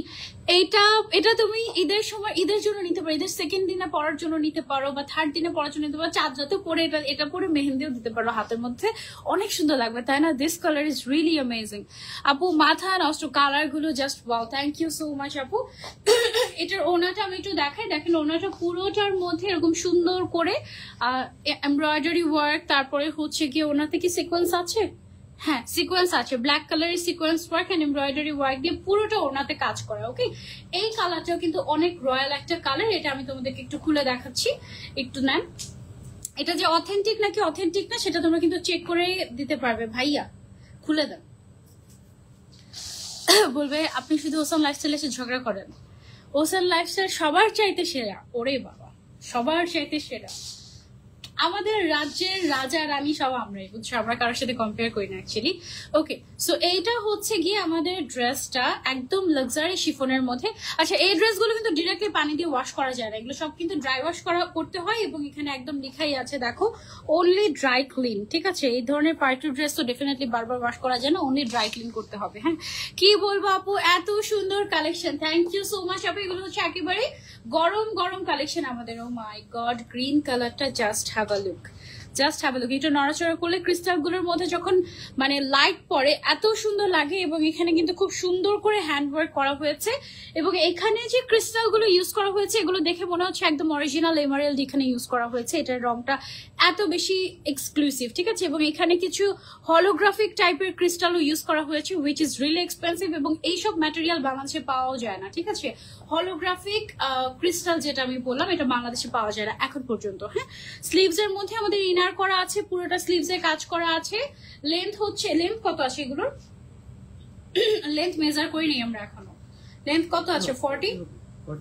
এটা এটা তুমি ঈদের সময়, ঈদের জন্য নিতে পারো, ঈদের সেকেন্ড দিনে পরার জন্য নিতে পারো, বা থার্ড দিনে পরার জন্য নিতে পারো, চাঁদ রাতে পরে এটা এটা পরে মেহেন্দিও দিতে পারো হাতের মধ্যে, অনেক সুন্দর লাগবে, তাই না? This colour is really amazing আপু, মাথা নষ্ট কালার গুলো, just wow, thank you so much আপু। এটার ওনাটা আমি একটু দেখাই, দেখেন ওনাটা পুরোটার মধ্যে এরকম সুন্দর করে এমব্রয়ডারি ওয়ার্ক, তারপরে হচ্ছে গিয়ে ওনাতে কি সিকোয়েন্স আছে? হ্যাঁ, সিকোয়েন্স আছে, ব্ল্যাক কালারের sequence work and embroidery work দিয়ে পুরোটা ওনাতে কাজ করা। ওকে, এই কালারটাও কিন্তু অনেক রয়্যাল একটা কালার, এটা আমি তোমাদেরকে একটু খুলে দেখাচ্ছি, একটু নেন। এটা যে অথেন্টিক নাকি অথেন্টিক না সেটা তোমরা কিন্তু চেক করে দিতে পারবে। ভাইয়া খুলে দেন, বলবে আপনি শুধু ওসান লাইফস্টাইল এসে ঝগড়া করেন। ওসান লাইফস্টাইল সবার চাইতে সেরা। ওরে বাবা, সবার চাইতে সেরা। আমাদের রাজ্যের রাজা রানী সব আমরাই, বুঝছো, আমরা কারোর সাথে কম্পেয়ার করি না অ্যাকচুয়ালি। ওকে, সো এইটা হচ্ছে গিয়ে আমাদের ড্রেসটা একদম লাক্সারি শিফনের মধ্যে। আচ্ছা, এই ড্রেসগুলো কিন্তু ডিরেক্টলি পানি দিয়ে ওয়াশ করা যায় না, এগুলো সব কিন্তু ড্রাই ওয়াশ করতে হয়, এবং এখানে একদম লেখাই আছে দেখো, অনলি ড্রাই ক্লিন। ঠিক আছে, এই ধরনের পার্টি ড্রেস তো ডেফিনেটলি বারবার ওয়াশ করা যায় না, অনলি ড্রাই ক্লিন করতে হবে। হ্যাঁ, কি বলবো আপু, এত সুন্দর collection, thank you so much আপু। এগুলো হচ্ছে একেবারে গরম গরম কালেকশন আমাদের। ও মাই গড, গ্রিন কালারটা just have a look, just have a look. এটা নড়াচড়া করলে ক্রিস্টাল গুলোর মধ্যে যখন মানে লাইট পড়ে এত সুন্দর লাগে, এবং এখানে কিন্তু খুব সুন্দর করে হ্যান্ডওয়ার্ক করা হয়েছে, এবং এখানে যে ক্রিস্টাল গুলো ইউজ করা হয়েছে এগুলো দেখে মনে হচ্ছে একদম অরিজিনাল এমারেল্ড এখানে ইউজ করা হয়েছে। এটার রংটা এত বেশি এক্সক্লুসিভ। ঠিক আছে, এবং এখানে কিছু হলোগ্রাফিক টাইপের ক্রিস্টালও ইউজ করা হয়েছে, হুইচ ইজ রিয়েলি এক্সপেন্সিভ, এবং এইসব ম্যাটেরিয়াল বাংলাদেশে পাওয়াও যায় না। ঠিক আছে, হলোগ্রাফিক ক্রিস্টাল যেটা আমি বললাম, এটা বাংলাদেশে পাওয়া যায় না এখন পর্যন্ত। হ্যাঁ, স্লিভস এর মধ্যে আমাদের ইনার করা আছে, পুরোটা স্লিভস এ কাজ করা আছে। লেন্থ হচ্ছে, লেন্থ কত আছে এগুলোর? লেন্থ মেজার করিনি আমরা এখনো। লেন্থ কত আছে? 40,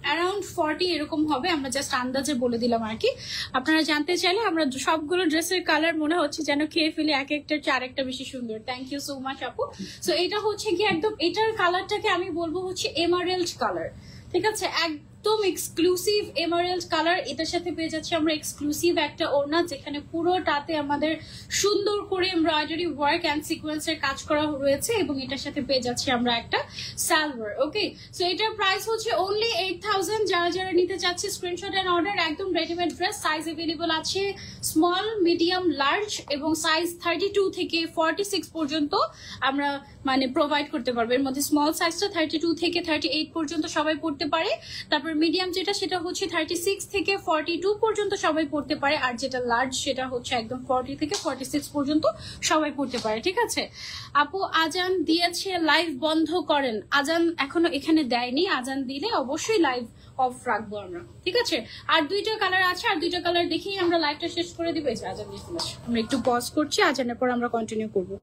অ্যারাউন্ড 40 এরকম হবে, আমরা জাস্ট আন্দাজে বলে দিলাম আর কি। আপনারা জানতে চাইলে, আমরা সবগুলো ড্রেসের কালার মনে হচ্ছে যেন খেয়ে ফেলে এক একটা চার একটা বেশি সুন্দর। থ্যাংক ইউ সো মাচ আপু। সো এটা হচ্ছে কি একদম, এটার কালারটাকে আমি বলবো হচ্ছে এমারেল্ড কালার। ঠিক আছে, একদম এক্সক্লুসিভ এমারেল্ড কালার। এটার সাথে পেয়ে যাচ্ছি আমরা এক্সক্লুসিভ একটা ওড়না, যেখানে পুরোটাতে আমাদের সুন্দর করে এমব্রয়ডারি ওয়ার্ক অ্যান্ড সিকোয়েন্সের কাজ করা রয়েছে, এবং এটার সাথে পেয়ে যাচ্ছি আমরা একটা সালোয়ার। ওকে, সো এটার প্রাইস হচ্ছে অনলি 8000। যারা যারা নিতে চাচ্ছে স্ক্রিনশট এন্ড অর্ডার। একদম রেডিমেড ড্রেস, সাইজ অ্যাভেলেবল আছে স্মল, মিডিয়াম, লার্জ, এবং সাইজ 32 থেকে 46 পর্যন্ত আমরা মানে প্রোভাইড করতে পারবো। এর মধ্যে স্মল সাইজটা 32 থেকে 38 পর্যন্ত সবাই পড়তে পারে, তারপর মিডিয়াম যেটা সেটা হচ্ছে 36 থেকে 42 পর্যন্ত সবাই পড়তে পারে, আর যেটা লার্জ সেটা হচ্ছে একদম 40 থেকে 46 পর্যন্ত সবাই পড়তে পারে। ঠিক আছে আপু, আজান দিয়েছে, লাইভ বন্ধ করেন। আজান এখনো এখানে দেয়নি, আজান দিলে অবশ্যই লাইভ অফ রাখবো আমরা। ঠিক আছে, আর দুইটা কালার আছে, আর দুইটা কালার দেখেই আমরা লাইভটা শেষ করে দিব। আজান দিয়ে ফেলেছি, আমরা একটু পজ করছি, আজানের পর আমরা কন্টিনিউ করবো।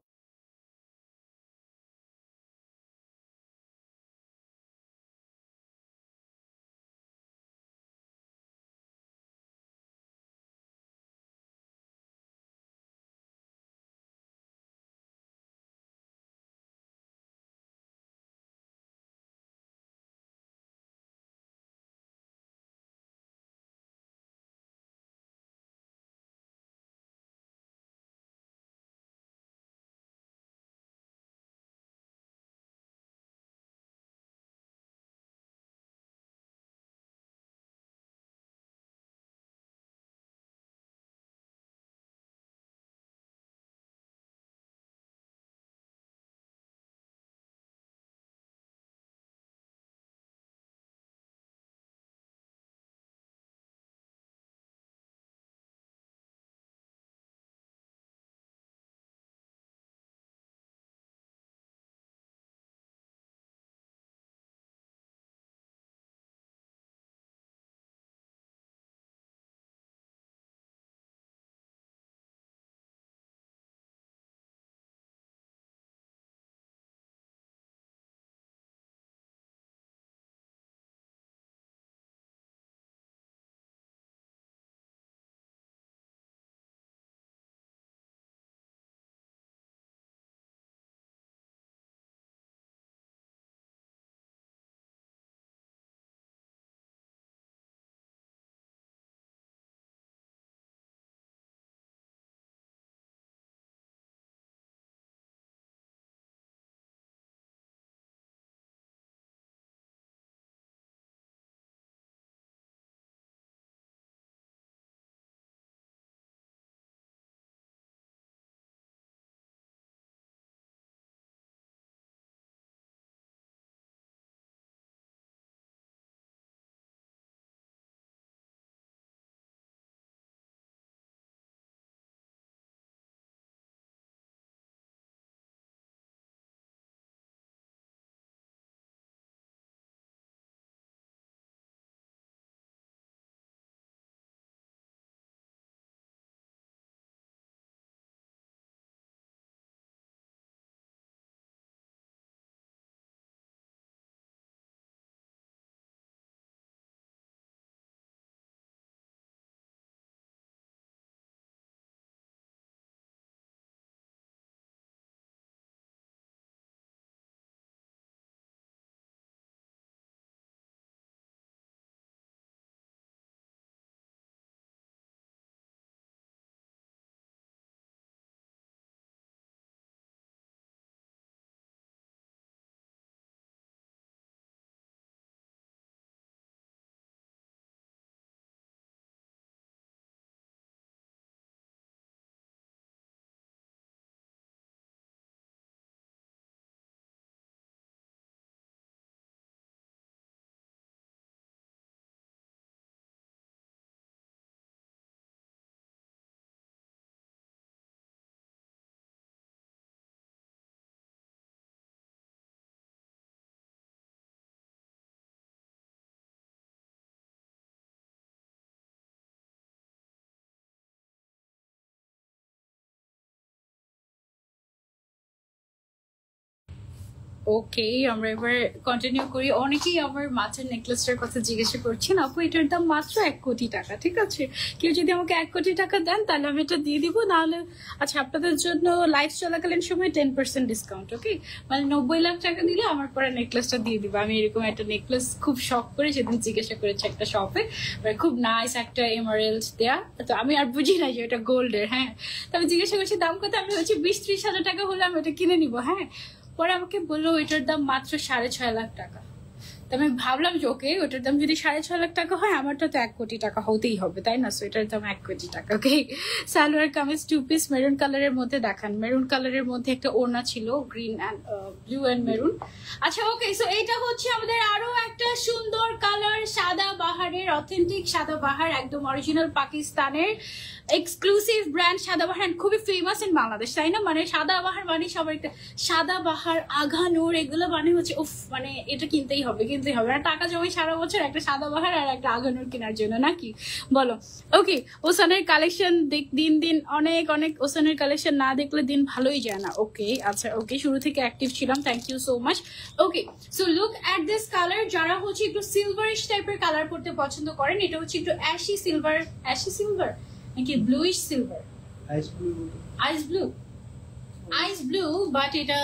ওকে, আমরা এবার কন্টিনিউ করি। অনেকেই আমার মাছের নেকলেসটার কথা জিজ্ঞাসা করছেন, আপু এটার দাম মাত্র 1 কোটি টাকা, ঠিক আছে? কেউ যদি আমাকে 1 কোটি টাকা দেন তাহলে আমি এটা দিয়ে দিব, নাহলে আচ্ছা আপনাদের জন্য লাইভ চলাকালীন সময় 10% ডিসকাউন্ট। ওকে, মানে 90 লাখ টাকা দিলে আমার পরে নেকলেসটা দিয়ে দিব। আমি এরকম একটা নেকলেস খুব শখ করে সেদিন জিজ্ঞাসা করেছি একটা শপে, খুব নাইস একটা এমারেল্ড দেয়া, তো আমি আর বুঝি না যে এটা গোল্ডের। হ্যাঁ, তো আমি জিজ্ঞাসা করছি দাম কত, আমি হচ্ছে 20-30 হাজার টাকা হলে আমি এটা কিনে নিবো। হ্যাঁ, পরে আমাকে বললো ওইটার দাম মাত্র 6.5 লাখ টাকা। তো আমি ভাবলাম যে ওকে, ওটার দাম যদি 6.5 লাখ টাকা হয়, আমারটা তো 1 কোটি টাকা হতেই হবে, তাই না? সো এটার দাম 1 কোটি টাকা। ওকে, সালোয়ার কামিজ 2 পিস মেরুন কালারের মধ্যে দেখান। মেরুন কালারের মধ্যে একটা ওড়না ছিল, green and blue and maroon. আচ্ছা ওকে, সো এইটা হচ্ছে আমাদের আরো একটা সুন্দর কালার, সাদা বাহারের, অথেন্টিক সাদা বাহার, একদম অরিজিনাল পাকিস্তানের এক্সক্লুসিভ ব্র্যান্ড সাদা বাহার, খুবই ফেমাস ইন বাংলাদেশ, তাই না? মানে সাদা বাহার মানে সবার একটা, সাদা বাহার, আঘানুর, এগুলো মানে হচ্ছে উফ, মানে এটা কিনতেই হবে, কিনতেই হবে। আর টাকা জমাই সারা বছর একটা সাদা বাহার আর একটা আঘানুর কেনার জন্য, নাকি বলো? ওকে, ওসানের কালেকশন দিন দিন অনেক অনেক, ওসানের কালেকশন না দেখলে দিন ভালোই যায় না। ওকে আচ্ছা, ওকে, শুরু থেকে অ্যাক্টিভ ছিলাম, thank you so much. Okay, so look at this colour. যারা হচ্ছে একটু সিলভারিশ টাইপের কালার পড়তে পছন্দ করেন, এটা হচ্ছে একটু অ্যাশি সিলভার, অ্যাশি সিলভার নাকি bluish silver, ice blue, ice blue, ice blue, but এটা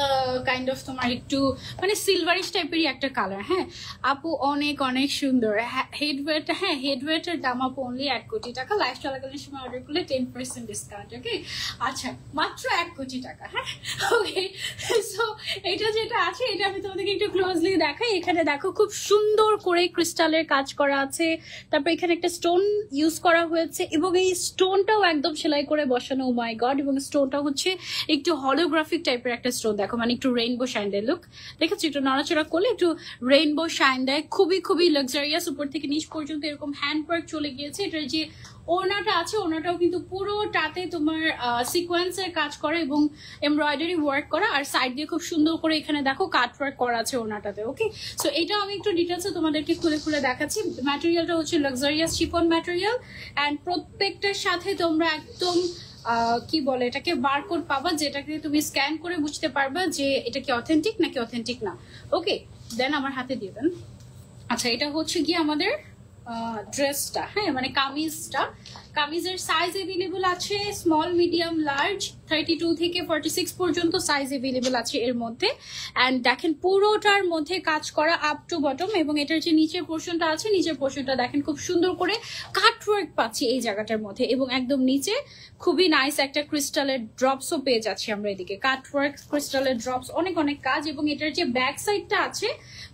কাইন্ড অফ তোমার একটু মানে সিলভারিশ টাইপেরই একটা কালার। হ্যাঁ আপু, অনেক অনেক সুন্দর হেডওয়েটটা। হ্যাঁ, হেডওয়েটের দাম আপু অনলি 1 কোটি টাকা। লাইফ চলাকালীন সময় অর্ডার করলে 10% ডিসকাউন্ট। ওকে, আচ্ছা মাত্র 1 কোটি টাকা। হ্যাঁ ওকে, সো এটা যেটা আছে এটা আমি তোমাদেরকে একটু ক্লোজলি দেখাই। এখানে দেখো খুব সুন্দর করে ক্রিস্টালের কাজ করা আছে, তারপর এখানে একটা স্টোন ইউজ করা হয়েছে এবং এই স্টোনটাও একদম সেলাই করে বসানো। ও মাই গড, এবং স্টোনটা হচ্ছে একটু হলোগ্রাফিক টাইপের একটা স্টোন, দেখো মানে একটু রেইনবো শাইন দেয়। লুক, দেখেছো একটু নড়াচড়া করলে একটু রেইনবো শাইন দেয়, খুবই খুবই লাক্সারিয়াস। উপর থেকে নিচ পর্যন্ত এরকম হ্যান্ড ওয়ার্ক চলে গিয়েছে। এটার যে ওড়নাটা আছে, ওড়নাটাও কিন্তু পুরোটাতে তোমার সিকোয়েন্সের কাজ করা এবং এমব্রয়ডারি ওয়ার্ক করা, আর সাইড দিয়ে খুব সুন্দর করে এখানে দেখো কাট ওয়ার্ক করা আছে ওড়নাটাতে। ওকে, সো এটা আমি একটু ডিটেলসে তোমাদেরকে খুলে খুলে দেখাচ্ছি। ম্যাটেরিয়ালটা হচ্ছে লাক্সারিয়াস শিফন ম্যাটেরিয়াল, অ্যান্ড প্রত্যেকটার সাথে তোমরা একদম কি বলে এটাকে, বারকোড পাবা, যেটাকে তুমি স্ক্যান করে বুঝতে পারবা যে এটা কি অথেন্টিক নাকি অথেন্টিক না। ওকে, দেন আমার হাতে দিয়ে দেন। আচ্ছা, এটা হচ্ছে কি আমাদের ড্রেসটা। হ্যাঁ, মানে কামিজটা, কামিজের সাইজ এভেলেবল আছে স্মল, মিডিয়াম, লার্জ, 32 থেকে 46 পর্যন্ত সাইজ এভেলেবল আছে এর মধ্যে। অ্যান্ড দেখেন পুরোটার মধ্যে কাজ করা আপ টু বটম, এবং এটার যে নিচের পোর্শনটা আছে, নিচের পোর্শনটা দেখেন খুব সুন্দর করে কাটওয়ার্ক পাচ্ছি এই জায়গাটার মধ্যে, এবং একদম নিচে খুবই নাইস একটা ক্রিস্টালের ড্রপসও পেয়ে যাচ্ছি আমরা এদিকে। কাটওয়ার্ক, ক্রিস্টালের ড্রপস, অনেক অনেক কাজ। এবং এটার যে ব্যাক সাইডটা আছে,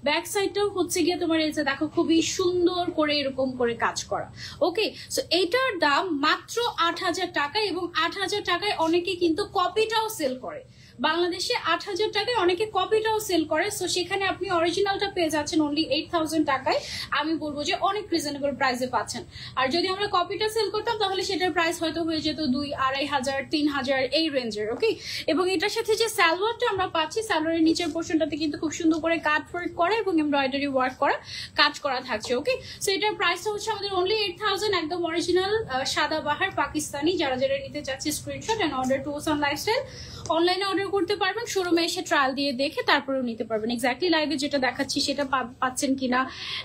ব্যাক সাইডটাও হচ্ছে গিয়ে তোমার এই যে দেখো খুবই সুন্দর করে এরকম করে কাজ করা। ওকে, সো এইটার দাম মাত্র 8,000 টাকা, এবং 8,000 টাকায় অনেকে কিন্তু কপিটাও সেল করে। বাংলাদেশে 8,000 টাকায় অনেকে কপিটাও সেল করে, সো সেখানে আপনি অরিজিনালটা পেয়ে যাচ্ছেন অনলি 8,000 টাকায়। আমি বলবো যে অনেক রিজনেবল প্রাইসে পাচ্ছেন। আর যদি আমরা কপিটা সেল করতাম তাহলে সেটার প্রাইস হয়তো হয়ে যেত 2,000, 2,500, 3,000 এই রেঞ্জের। ওকে, এবং এটার সাথে যে সালোয়ারটা আমরা পাচ্ছি, সালোয়ারের নিচের পোর্শনটাতে কিন্তু খুব সুন্দর করে কাট ওয়ার্ক করা এবং এমব্রয়ডারি ওয়ার্ক করা কাজ করা থাকছে। ওকে, সো এটার প্রাইসটা হচ্ছে আমাদের অনলি 8,000, একদম অরিজিনাল সাদা বাহার পাকিস্তানি। যারা যারা নিতে চাচ্ছে screenshot and order to Ocean lifestyle. অনলাইনে অর্ডার করতে পারবেন, শোরুমে এসে ট্রায়াল দিয়ে দেখে তারপরেও নিতে পারবেন। এক্স্যাক্টলি লাইভে যেটা দেখাচ্ছি সেটা পাচ্ছেন কিনা,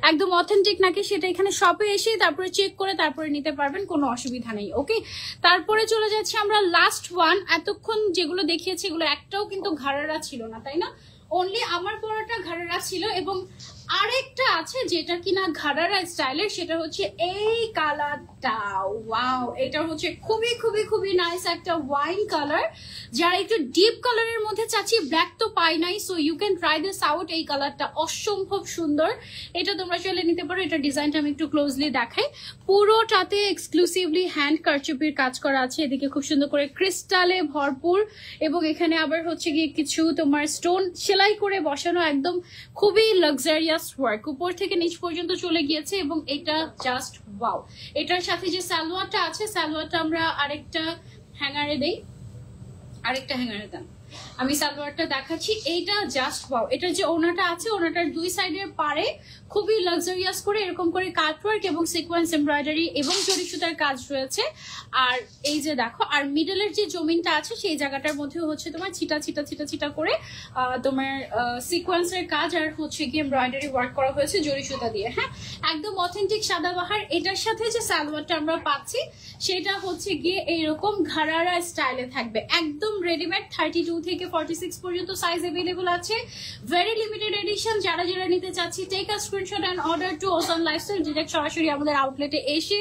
একদম অথেন্টিক নাকি, সেটা এখানে শপে এসে তারপরে চেক করে তারপরে নিতে পারবেন, কোনো অসুবিধা নেই। ওকে, তারপরে চলে যাচ্ছে আমরা লাস্ট ওয়ান। এতক্ষণ যেগুলো দেখিয়েছি এগুলো একটাও কিন্তু ঘাড়ারা ছিল না, তাই না? অনলি আমার পরাটা ঘাড়ারা ছিল, এবং আরেকটা আছে যেটা কিনা ঘাড়ারা স্টাইলের, সেটা হচ্ছে এই কালারটা। ওয়াও, এটা হচ্ছে খুবই খুবই খুবই নাইস একটা ওয়াইন কালার। যারা একটু ডিপ কালারের মধ্যে চাচ্ছি, ব্ল্যাক তো পাই নাই, so you can try this out. এই কালারটা অসম্ভব সুন্দর, এটা তোমরা চলে নিতে পারো। এটা ডিজাইনটা আমি একটু ক্লোজলি দেখাই। পুরোটাতে এক্সক্লুসিভলি হ্যান্ড কারচুপির কাজ করা আছে, এদিকে খুব সুন্দর করে ক্রিস্টালে ভরপুর, এবং এখানে আবার হচ্ছে গিয়ে কিছু তোমার স্টোন সেলাই করে বসানো, একদম খুবই লাক্সারিয়াস ওয়ার্ক, উপর থেকে নিচ পর্যন্ত চলে গিয়েছে। এবং এটা জাস্ট ওয়াও। এটার সাথে যে সালোয়ারটা আছে, সালোয়ারটা আমরা আরেকটা হ্যাঙ্গারে দেই, আরেকটা হ্যাঙ্গারে দেন। আমি সালোয়ারটা দেখাচ্ছি, এইটা জাস্ট ওয়াও। এটার যে ওনাটা আছে, ওনাটার দুই সাইডের পারে খুবই লাক্সারিয়াস করে এরকম করে কাটওয়ার্ক এবং সিকোয়েন্স এমব্রয়ডারি এবং জরি সুতার কাজ রয়েছে। আর এই যে দেখো, আর মিডলের যে জমিনটা আছে সেই জায়গাটার মধ্যে হচ্ছে তোমার ছিটা ছিটা ছিটা ছিটা করে তোমার সিকোয়েন্সের কাজ আর হচ্ছে কি এমব্রয়ডারি ওয়ার্ক করা হয়েছে জরি সুতা দিয়ে। হ্যাঁ, একদম অথেন্টিক সাদাবাহার। এটার সাথে যে সালোয়ারটা আমরা পাচ্ছি সেটা হচ্ছে গিয়ে এইরকম ঘাড়ারা স্টাইলে থাকবে, একদম রেডিমেড। 32 থেকে 46 পর্যন্ত সাইজ অ্যাভেলেবল আছে, ভেরি লিমিটেড এডিশন। যারা যারা নিতে চাচ্ছি, take a screenshot and order to Ocean lifestyle. Direct সরাসরি আমাদের আউটলেটে এসে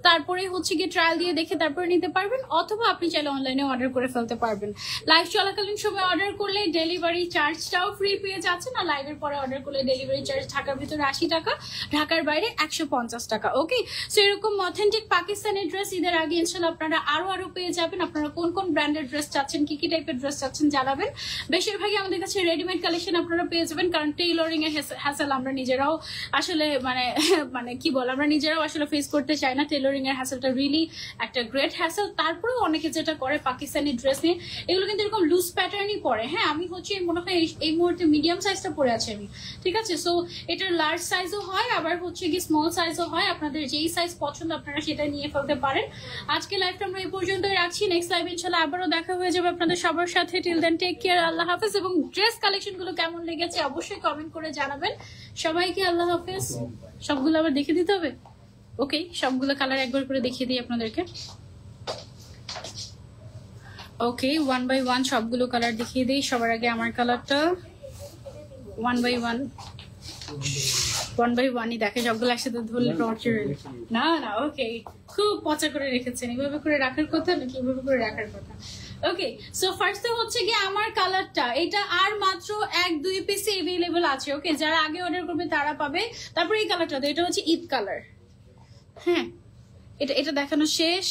তারপরে হচ্ছে গিয়ে ট্রায়াল দিয়ে দেখে তারপরে নিতে পারবেন, অথবা আপনি চাইলে অনলাইনে অর্ডার করে ফেলতে পারবেন। লাইভ চলাকালীন সময় অর্ডার করলে ডেলিভারি চার্জটাও ফ্রি পেয়ে যাচ্ছেন, আর লাইভের পরে অর্ডার করলে ডেলিভারি চার্জ ঢাকার ভিতরে 80 টাকা, ঢাকার বাইরে 150 টাকা। ওকে, সো এরকম অথেন্টিক পাকিস্তানি ড্রেস ঈদের আগে ইনশাল্লাহ আপনারা আরো পেয়ে যাবেন। আপনারা কোন কোন ব্র্যান্ডের ড্রেস চাচ্ছেন, কি কি টাইপের ড্রেস চাচ্ছেন জানাবেন। বেশিরভাগই আমাদের কাছে রেডিমেড কালেকশন আপনারা পেয়ে যাবেন, কারণ টেইলরিং এর হ্যাসেল আমরা নিজেরাও আসলে মানে কি বল, আমরা নিজেরাও আসলে ফেস করতে চাই না। টেইলরিং এর হ্যাসেলটা রিয়েলি একটা গ্রেট হ্যাসেল। তারপরেও অনেকে যেটা করে পাকিস্তানি ড্রেস নিয়ে, এগুলো কিন্তু এরকম লুজ প্যাটার্নই পরে। হ্যাঁ, আমি হচ্ছে মনে হয় এই মুহূর্তে মিডিয়াম সাইজটা পরে আছি আমি, ঠিক আছে। সো এটার লার্জ সাইজও হয়, আবার হচ্ছে কি স্মল সাইজও হয়। আপনাদের যেই সাইজ পছন্দ আপনারা সেটা নিয়ে ফেলতে পারেন। আজকে লাইভটা আমরা এই পর্যন্তই রাখছি। নেক্সট লাইভ ইনশাল্লাহ আবারও দেখা হয়ে যাবে আপনাদের সবার সাথে। টিল দেন টেক কেয়ার, আল্লাহ হাফেজ। এবং ড্রেস কালেকশন গুলো কেমন লেগেছে অবশ্যই কমেন্ট করে জানাবেন। সবাইকে আল্লাহ হাফেজ। সবগুলো আবার দেখে দিতে হবে। ওকে, সবগুলো কালার একবার করে দেখিয়ে দিই আপনাদেরকে। ওকে, 1 বাই 1 সবগুলো কালার দেখিয়ে দিই। সবার আগে আমার কালারটা 1 বাই 1ই দেখে, সবগুলো একসাথে ধরলে টর্চার না। ওকে, খুব পচা করে রেখেছেন। এভাবে করে রাখার কথা নাকি এভাবে করে রাখার কথা? ওকে, সো ফার্স্টে হচ্ছে গিয়ে আমার কালারটা, এটা আর মাত্র 1-2 পিসে এভেলেবল আছে। ওকে, যারা আগে অর্ডার করবে তারা পাবে। তারপরে এই কালারটা, এটা হচ্ছে ঈদ কালার। হ্যাঁ, এটা দেখানো শেষ।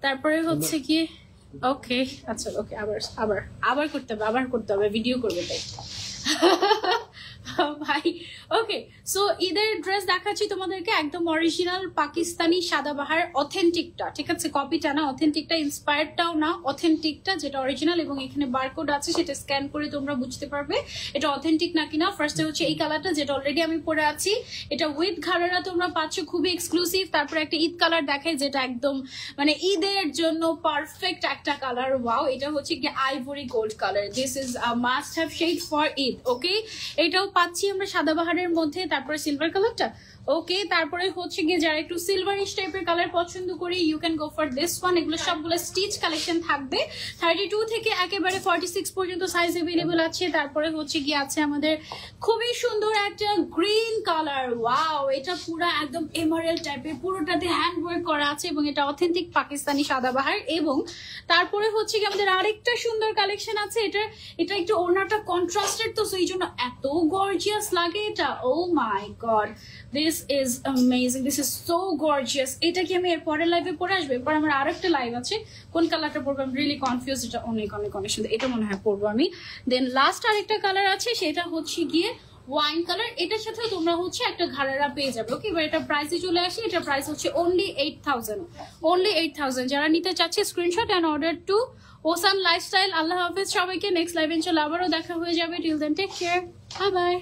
তারপরে হচ্ছে কি, ওকে আচ্ছা, ওকে আবার করতে হবে ভিডিও করবে তাই ভাই। ওকে, সো ঈদের ড্রেস দেখাচ্ছি তোমাদেরকে, একদম অরিজিনাল পাকিস্তানি সাদাবাহার অথেন্টিকটা, ঠিক আছে। কপিটা না, অথেন্টিকটা, ইন্সপায়ার্ডটাও না, অথেন্টিকটা যেটা অরিজিনাল। এবং এখানে বারকোড আছে, সেটা স্ক্যান করে তোমরা বুঝতে পারবে এটা অথেন্টিক নাকি না। ফার্স্টে হচ্ছে এই কালারটা, যেটা অলরেডি আমি পরে আছি। এটা উইথ ঘাড়ারা তোমরা পাচ্ছ, খুবই এক্সক্লুসিভ। তারপরে একটা ঈদ কালার দেখায়, যেটা একদম মানে ঈদের জন্য পারফেক্ট একটা কালার। ওয়াও, এটা হচ্ছে কি ivory gold colour. This is a must have shade for Eid. Okay, এটাও পাচ্ছি আমরা সাদাবাহারের মধ্যে। তারপরে সিলভার কালারটা, ওকে। তারপরে হচ্ছে গিয়ে যারা একটু সিলভারিশ টাইপের কালার পছন্দ করি, you can go for this one. এগুলো সবগুলো স্টিচ কালেকশন থাকবে। 32 থেকে একেবারে 46 পর্যন্ত সাইজ অ্যাভেলেবল আছে। তারপরে হচ্ছে গিয়ে আছে আমাদের খুবই সুন্দর একটা গ্রিন কালার। ওয়াও, এটা পুরো একদম এমারেল্ড টাইপের, পুরোটাতে হ্যান্ড ওয়ার্ক করা আছে এবং এটা অথেন্টিক পাকিস্তানি সাদাবাহার। এবং তারপরে হচ্ছে কি আমাদের আরেকটা সুন্দর কালেকশন আছে। এটা একটু ওড়নাটা কন্ট্রাস্টেড, তো সেই জন্য এত গর্জিয়াস লাগে এটা। Oh my God, this is amazing, this is so gorgeous. এটা কি আমি এর পরের লাইভে পরে আসবো? এরপর আমার আরেকটা লাইভ আছে, কোন কালারটা পরবো আমি রিয়েলি কনফিউজ। এটা অনেক সুন্দর, এটা মনে হয় পরবো আমি। দেন লাস্ট আরেকটা কালার আছে, সেটা হচ্ছে গিয়ে ওয়াইন কালার। এটার সাথে তোমরা হচ্ছে একটা ঘাড়ারা পেয়ে যাবে। ওকে, এবার এটা প্রাইসে চলে আসি। এটা প্রাইস হচ্ছে অনলি 8000। যারা নিতে চাচ্ছে screenshot and order to Ocean Lifestyle. আল্লাহ হাফেজ সবাইকে। নেক্সট লাইভ ইনশাআল্লাহ আবারও দেখা হয়ে যাবে। Till then take care, bye by.